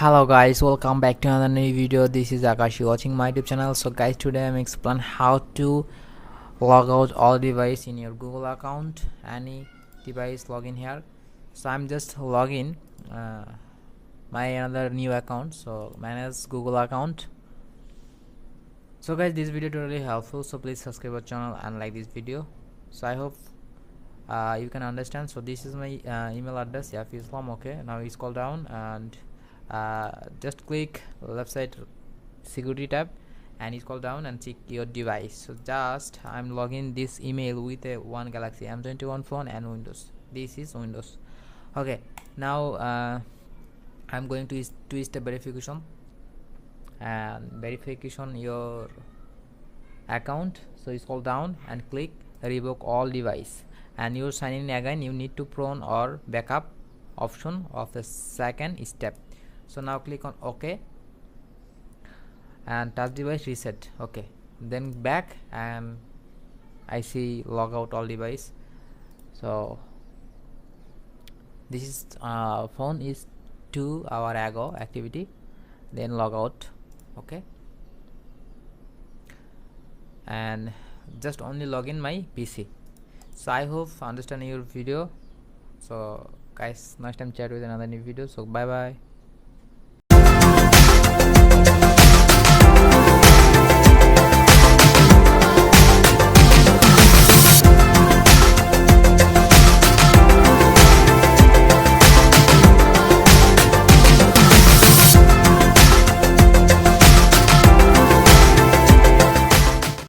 Hello guys, welcome back to another new video. This is Akash, you watching my YouTube channel. So guys, today I'm explain how to log out all device in your Google account. Any device login here. So I'm just login my another new account. So manage Google account. So guys, this video really helpful. So please subscribe our channel and like this video. So I hope you can understand. So this is my email address. Yeah, Islam. Okay. Now you scroll down and just click left side security tab and you scroll down and check your device. So just I'm logging this email with a one Galaxy M21 phone and Windows. This is Windows. Okay, now I'm going to two-step verification and verification your account. So you scroll down and click revoke all device and you're signing in again. You need to prone or backup option of the second step. So now click on OK and touch device reset. Okay, then back and I see log out all device. So this is phone is 2 hour ago activity, then log out. Okay, and just only log in my PC. So I hope understanding your video. So guys, next time chat with another new video. So bye bye.